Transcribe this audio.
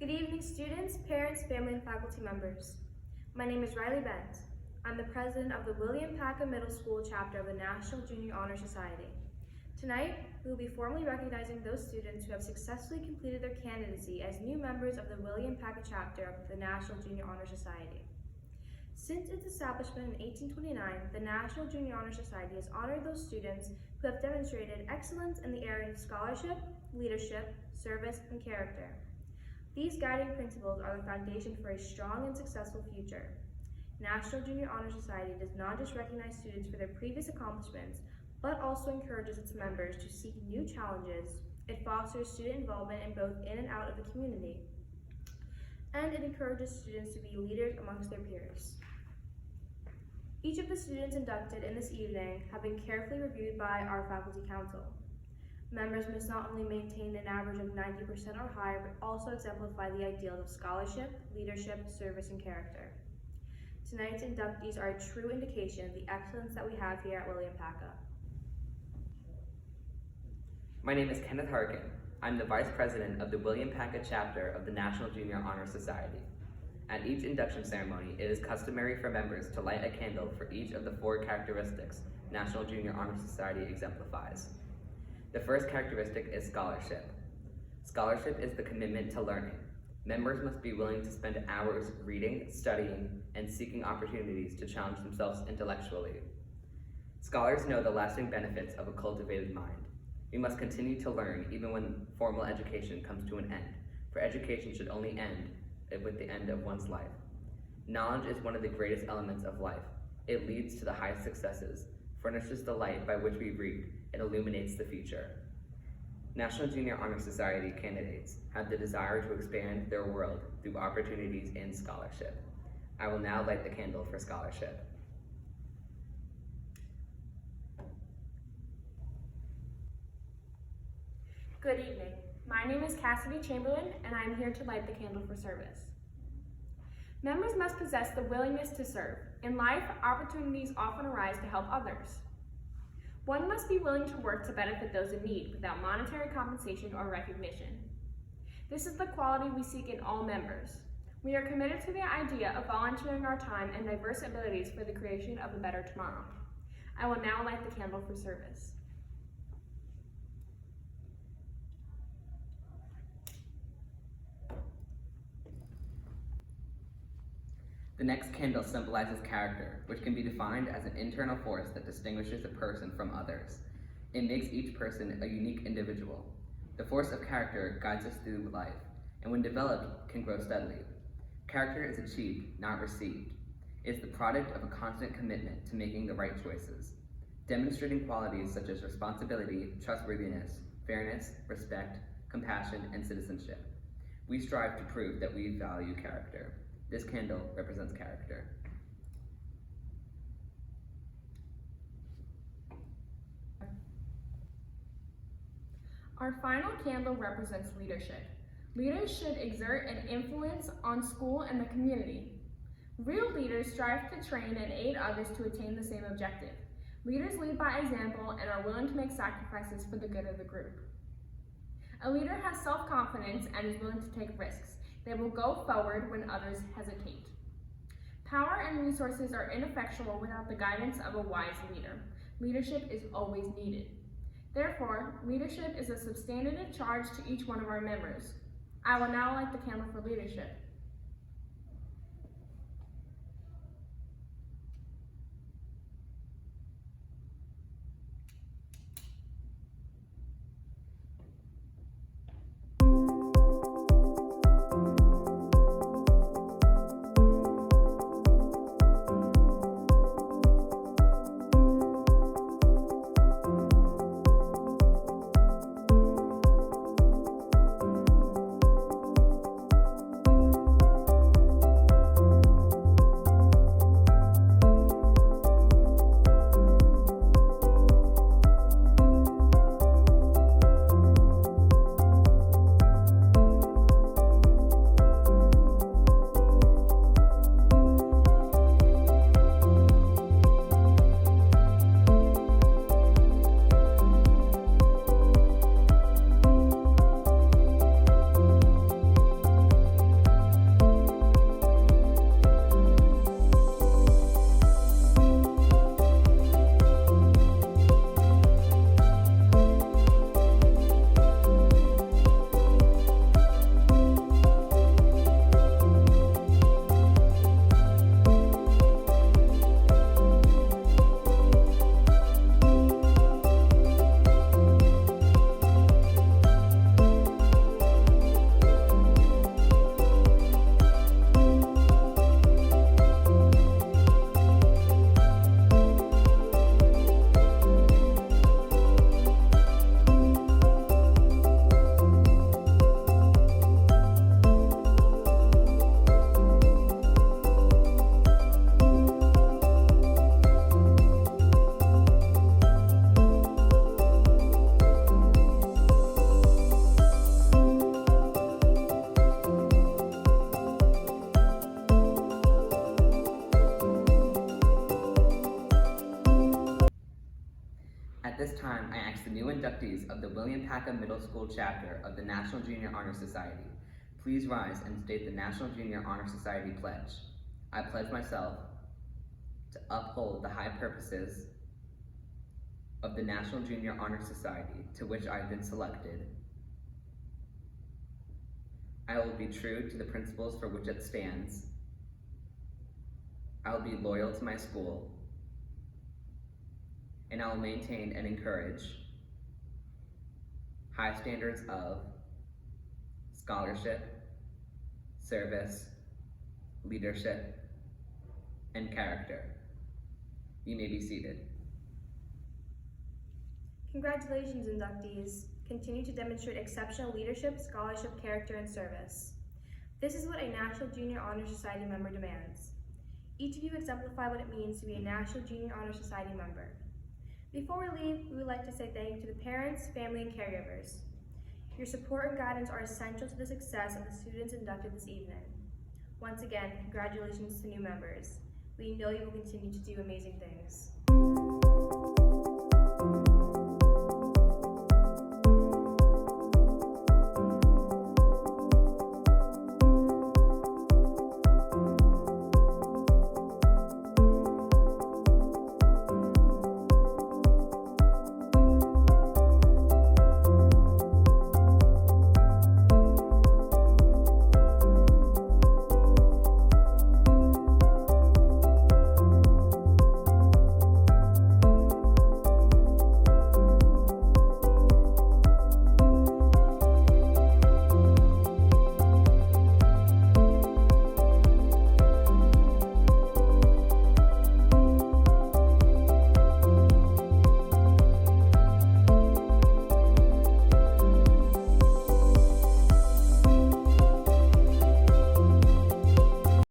Good evening, students, parents, family, and faculty members. My name is Riley Bent. I'm the president of the Paca Middle School chapter of the National Junior Honor Society. Tonight, we will be formally recognizing those students who have successfully completed their candidacy as new members of the Paca chapter of the National Junior Honor Society. Since its establishment in 1829, the National Junior Honor Society has honored those students who have demonstrated excellence in the area of scholarship, leadership, service, and character. These guiding principles are the foundation for a strong and successful future. National Junior Honor Society does not just recognize students for their previous accomplishments, but also encourages its members to seek new challenges. It fosters student involvement in both in and out of the community, and it encourages students to be leaders amongst their peers. Each of the students inducted in this evening have been carefully reviewed by our faculty council. Members must not only maintain an average of 90% or higher, but also exemplify the ideals of scholarship, leadership, service, and character. Tonight's inductees are a true indication of the excellence that we have here at Paca. My name is Kenneth Harkin. I'm the Vice President of the Paca chapter of the National Junior Honor Society. At each induction ceremony, it is customary for members to light a candle for each of the 4 characteristics National Junior Honor Society exemplifies. The first characteristic is scholarship. Scholarship is the commitment to learning. Members must be willing to spend hours reading, studying, and seeking opportunities to challenge themselves intellectually. Scholars know the lasting benefits of a cultivated mind. We must continue to learn even when formal education comes to an end, for education should only end with the end of one's life. Knowledge is one of the greatest elements of life. It leads to the highest successes, furnishes the light by which we read, and illuminates the future. National Junior Honor Society candidates have the desire to expand their world through opportunities in scholarship. I will now light the candle for scholarship. Good evening. My name is Cassidy Chamberlain, and I am here to light the candle for service. Members must possess the willingness to serve. In life, opportunities often arise to help others. One must be willing to work to benefit those in need without monetary compensation or recognition. This is the quality we seek in all members. We are committed to the idea of volunteering our time and diverse abilities for the creation of a better tomorrow. I will now light the candle for service. The next candle symbolizes character, which can be defined as an internal force that distinguishes a person from others. It makes each person a unique individual. The force of character guides us through life, and when developed, can grow steadily. Character is achieved, not received. It is the product of a constant commitment to making the right choices, demonstrating qualities such as responsibility, trustworthiness, fairness, respect, compassion, and citizenship. We strive to prove that we value character. This candle represents character. Our final candle represents leadership. Leaders should exert an influence on school and the community. Real leaders strive to train and aid others to attain the same objective. Leaders lead by example and are willing to make sacrifices for the good of the group. A leader has self-confidence and is willing to take risks. They will go forward when others hesitate. Power and resources are ineffectual without the guidance of a wise leader. Leadership is always needed. Therefore, leadership is a substantive charge to each one of our members. I will now light the candle for leadership. At this time, I ask the new inductees of the William Paca Middle School chapter of the National Junior Honor Society, please rise and state the National Junior Honor Society pledge. I pledge myself to uphold the high purposes of the National Junior Honor Society to which I have been selected. I will be true to the principles for which it stands. I will be loyal to my school, and I will maintain and encourage high standards of scholarship, service, leadership, and character. You may be seated. Congratulations, inductees. Continue to demonstrate exceptional leadership, scholarship, character, and service. This is what a National Junior Honor Society member demands. Each of you exemplify what it means to be a National Junior Honor Society member. Before we leave, we would like to say thank you to the parents, family, and caregivers. Your support and guidance are essential to the success of the students inducted this evening. Once again, congratulations to new members. We know you will continue to do amazing things.